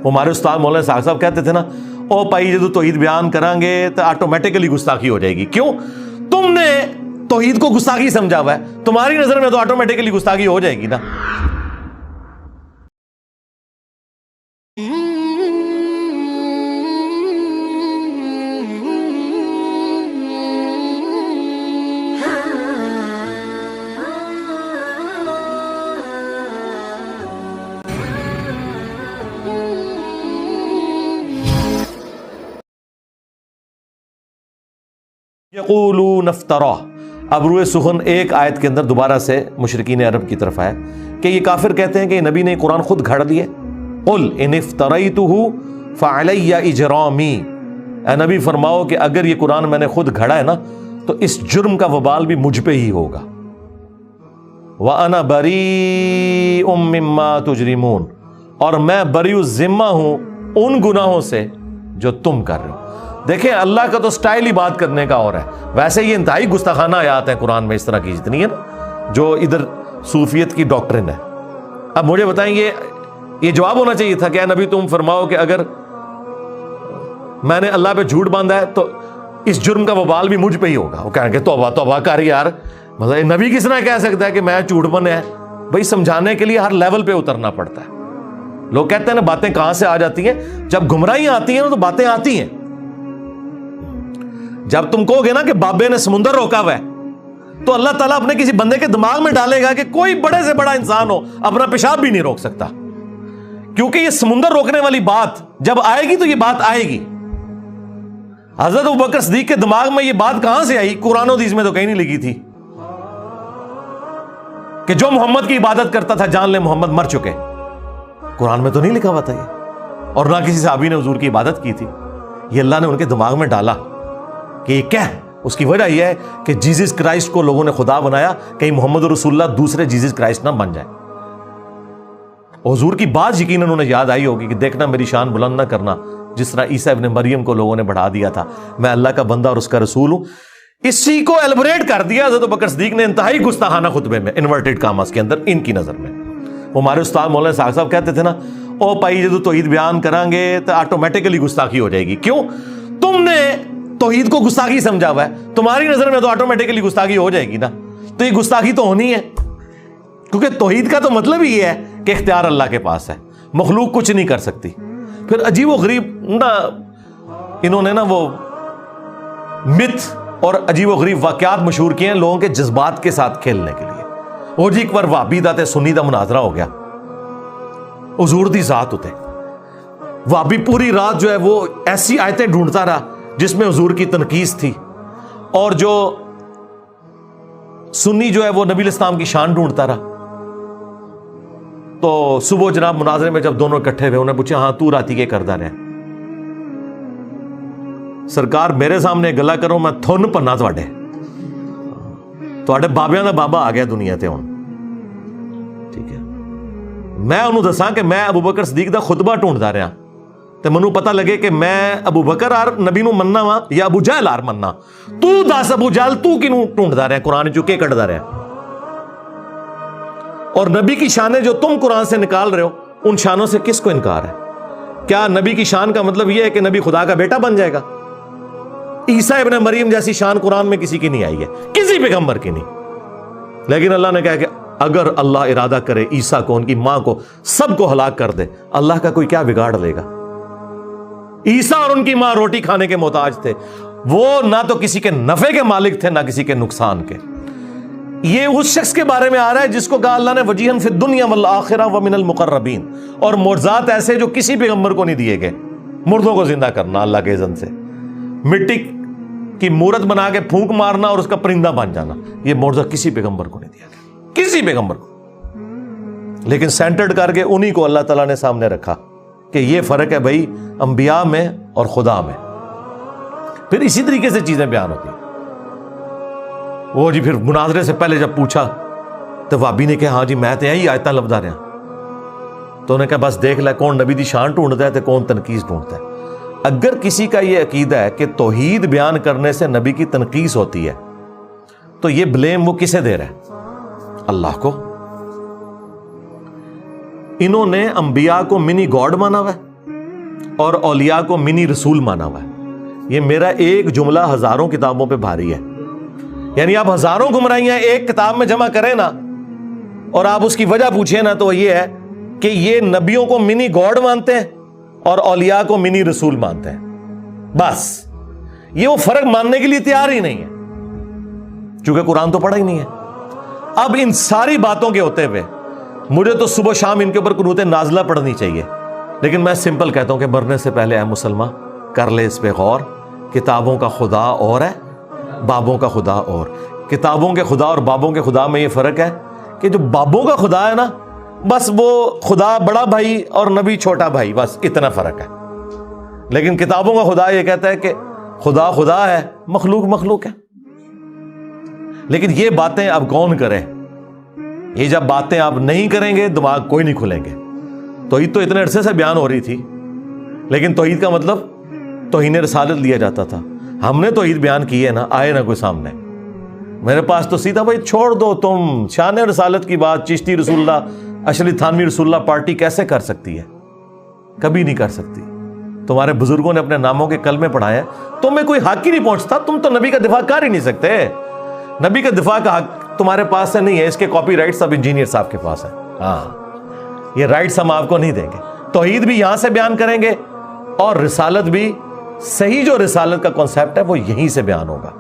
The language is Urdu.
وہ ہمارے استاد مولانا اسحاق صاحب کہتے تھے نا، او بھائی جدو توحید بیان کریں گے تو آٹومیٹکلی گستاخی ہو جائے گی. کیوں؟ تم نے توحید کو گستاخی سمجھا ہوا ہے، تمہاری نظر میں تو آٹومیٹکلی گستاخی ہو جائے گی نا. یقولون افترا. اب روئے سخن ایک آیت کے اندر دوبارہ سے مشرکین عرب کی طرف آئے کہ یہ کافر کہتے ہیں کہ نبی نے قرآن خود گھڑ لیے. قل ان افتریتہ فعلی اجرامی. اے نبی فرماؤ کہ اگر یہ قرآن میں نے خود گھڑا ہے نا تو اس جرم کا وبال بھی مجھ پہ ہی ہوگا. وَأَنَا بَرِيءٌ مِّمَّا تُجْرِمُونَ. اور میں بری الذمہ ہوں ان گناہوں سے جو تم کر رہے ہو. دیکھیں اللہ کا تو سٹائل ہی بات کرنے کا اور ہے. ویسے یہ انتہائی گستاخانہ آیات ہیں قرآن میں اس طرح کی جتنی ہے نا، جو ادھر صوفیت کی ڈاکٹرن ہے. اب مجھے بتائیں یہ جواب ہونا چاہیے تھا کہ اے نبی تم فرماؤ کہ اگر میں نے اللہ پہ جھوٹ باندھا ہے تو اس جرم کا وبال بھی مجھ پہ ہی ہوگا. وہ کہیں گے توبہ توبہ کر یار، مطلب نبی کس طرح کہہ سکتا ہے کہ میں جھوٹ بنے ہے؟ بھائی سمجھانے کے لیے ہر لیول پہ اترنا پڑتا ہے. لوگ کہتے ہیں نا باتیں کہاں سے آ جاتی ہیں؟ جب گمراہیاں آتی ہیں نا تو باتیں آتی ہیں. جب تم کہو گے نا کہ بابے نے سمندر روکا ہوا ہے تو اللہ تعالیٰ اپنے کسی بندے کے دماغ میں ڈالے گا کہ کوئی بڑے سے بڑا انسان ہو اپنا پیشاب بھی نہیں روک سکتا، کیونکہ یہ سمندر روکنے والی بات جب آئے گی تو یہ بات آئے گی. حضرت ابوبکر صدیق کے دماغ میں یہ بات کہاں سے آئی؟ قرآن و حدیث میں تو کہیں نہیں لکھی تھی کہ جو محمد کی عبادت کرتا تھا جان لے محمد مر چکے. قرآن میں تو نہیں لکھا ہوا تھا یہ، اور نہ کسی صحابی نے حضور کی عبادت کی تھی. یہ اللہ نے ان کے دماغ میں ڈالا کہ یہ کیا ہے. اس کی وجہ یہ ہے کہ جیزس کرائسٹ کو لوگوں نے خدا بنایا، کہیں محمد رسول اللہ دوسرے جیزس کرائسٹ نہ بن جائے. حضور کی بات یقیناً انہیں یاد آئی ہوگی کہ دیکھنا میری شان بلند نہ کرنا، جس طرح عیسیٰ ابن مریم کو لوگوں نے بڑھا دیا تھا، میں اللہ کا بندہ اور اس کا رسول ہوں. اسی کو ایلبریٹ کر دیا حضرت ابوبکر صدیق نے انتہائی گستاخانہ خطبے میں، انورٹڈ کاماس کے اندر ان کی نظر میں. وہ ہمارے استاد مولانا اسحاق صاحب کہتے تھے نا، او بھائی جدو توحید بیان کریں گے تو آٹومیٹکلی گستاخی ہو جائے گی. کیوں؟ تم نے توحید کو گستاخی سمجھا ہوا ہے، تمہاری نظر میں تو آٹومیٹکلی گستاخی ہو جائے گی نا. تو یہ گستاخی تو ہونی ہے، کیونکہ توحید کا تو مطلب ہی ہے کہ اختیار اللہ کے پاس ہے، مخلوق کچھ نہیں کر سکتی. پھر عجیب و غریب نا انہوں نے نا وہ مت اور عجیب و غریب واقعات مشہور کیے ہیں لوگوں کے جذبات کے ساتھ کھیلنے کے لیے. وہ جی ایک بار وہابی دا تے سنی دا مناظرہ ہو گیا، حضور دی ذات ہوتے وہابی پوری رات جو ہے وہ ایسی آیتیں ڈھونڈتا رہا جس میں حضور کی تنقیص تھی، اور جو سنی جو ہے وہ نبی الاسلام کی شان ڈھونڈتا رہا. تو صبح جناب مناظرے میں جب دونوں اکٹھے ہوئے انہوں نے پوچھا ہاں تو راتی کے کردہ رہے؟ سرکار میرے سامنے گلا کرو میں تھن پنا تواڈے بابیاں دا بابا آ گیا دنیا تے ہن. ٹھیک ہے، میں انہوں دساں کہ میں ابوبکر صدیق دا خطبہ ڈھونڈتا رہا تے منوں پتہ لگے کہ میں ابو بکر آر نبی نو مننا وا یا ابو جہل آر مننا. تو دس ابو جہل تو کنوں ڈھونڈتا رہا قرآن چوں کے کڈدا رہا؟ اور نبی کی شانیں جو تم قرآن سے نکال رہے ہو ان شانوں سے کس کو انکار ہے؟ کیا نبی کی شان کا مطلب یہ ہے کہ نبی خدا کا بیٹا بن جائے گا؟ عیسیٰ ابن مریم جیسی شان قرآن میں کسی کی نہیں آئی ہے، کسی پیغمبر کی نہیں. لیکن اللہ نے کہا کہ اگر اللہ ارادہ کرے عیسیٰ کو، ان کی ماں کو، سب کو ہلاک کر دے، اللہ کا کوئی کیا بگاڑ لے گا؟ عیسیٰ اور ان کی ماں روٹی کھانے کے محتاج تھے، وہ نہ تو کسی کے نفع کے مالک تھے نہ کسی کے نقصان کے. یہ اس شخص کے بارے میں آ رہا ہے جس کو کہا اللہ نے وجیہن فی الدنیا والآخرہ ومن المقربین، اور معجزات ایسے جو کسی پیغمبر کو نہیں دیے گئے. مردوں کو زندہ کرنا اللہ کے اذن سے، مٹی کی مورت بنا کے پھونک مارنا اور اس کا پرندہ بن جانا، یہ معجزہ کسی پیغمبر کو نہیں دیا گیا، کسی پیغمبر کو. لیکن سینٹرڈ کر کے انہی کو اللہ تعالیٰ نے سامنے رکھا کہ یہ فرق ہے بھائی انبیاء میں اور خدا میں. پھر اسی طریقے سے چیزیں بیان ہوتی ہیں. وہ جی پھر مناظرے سے پہلے جب پوچھا تو وابی نے کہا ہاں جی میں تو یہی آیتاں لفظا رہا. تو انہوں نے کہا بس دیکھ لے کون نبی دی شان ڈھونڈتا ہے تو کون تنقیص ڈھونڈتا ہے. اگر کسی کا یہ عقیدہ ہے کہ توحید بیان کرنے سے نبی کی تنقیص ہوتی ہے تو یہ بلیم وہ کسے دے رہا ہے؟ اللہ کو. انہوں نے انبیاء کو منی گاڈ مانا ہوا ہے. اور اولیاء کو منی رسول مانا ہوا ہے. یہ میرا ایک جملہ ہزاروں کتابوں پہ بھاری ہے. یعنی آپ ہزاروں گمراہیاں ایک کتاب میں جمع کریں نا اور آپ اس کی وجہ پوچھیں نا تو یہ ہے کہ یہ نبیوں کو منی گاڈ مانتے ہیں اور اولیاء کو منی رسول مانتے ہیں. بس یہ وہ فرق ماننے کے لیے تیار ہی نہیں ہے چونکہ قرآن تو پڑھا ہی نہیں ہے. اب ان ساری باتوں کے ہوتے ہوئے مجھے تو صبح شام ان کے اوپر قنوت نازلہ پڑھنی چاہیے, لیکن میں سمپل کہتا ہوں کہ مرنے سے پہلے اے مسلمان کر لے اس پہ غور. کتابوں کا خدا اور ہے, بابوں کا خدا اور. کتابوں کے خدا اور بابوں کے خدا میں یہ فرق ہے کہ جو بابوں کا خدا ہے نا بس وہ خدا بڑا بھائی اور نبی چھوٹا بھائی, بس اتنا فرق ہے. لیکن کتابوں کا خدا یہ کہتا ہے کہ خدا خدا ہے, مخلوق مخلوق ہے. لیکن یہ باتیں اب کون کرے؟ یہ جب باتیں آپ نہیں کریں گے دماغ کوئی نہیں کھلیں گے. توحید تو اتنے عرصے سے بیان ہو رہی تھی, لیکن توحید کا مطلب توہین رسالت لیا جاتا تھا. ہم نے توحید بیان کی ہے نا, آئے نہ کوئی سامنے. میرے پاس تو سیدھا بھائی چھوڑ دو تم شان رسالت کی بات. چشتی رسول اللہ اشرف تھانوی رسول اللہ پارٹی کیسے کر سکتی ہے؟ کبھی نہیں کر سکتی. تمہارے بزرگوں نے اپنے ناموں کے کلمے پڑھائے, تمہیں کوئی حق ہی نہیں پہنچتا. تم تو نبی کا دفاع کر ہی نہیں سکتے. نبی کا دفاع کا حق تمہارے پاس سے نہیں ہے, اس کے کاپی رائٹ سب انجینئر صاحب کے پاس ہے. ہاں یہ رائٹس ہم آپ کو نہیں دیں گے. توحید بھی یہاں سے بیان کریں گے اور رسالت بھی, صحیح جو رسالت کا کانسیپٹ ہے وہ یہیں سے بیان ہوگا.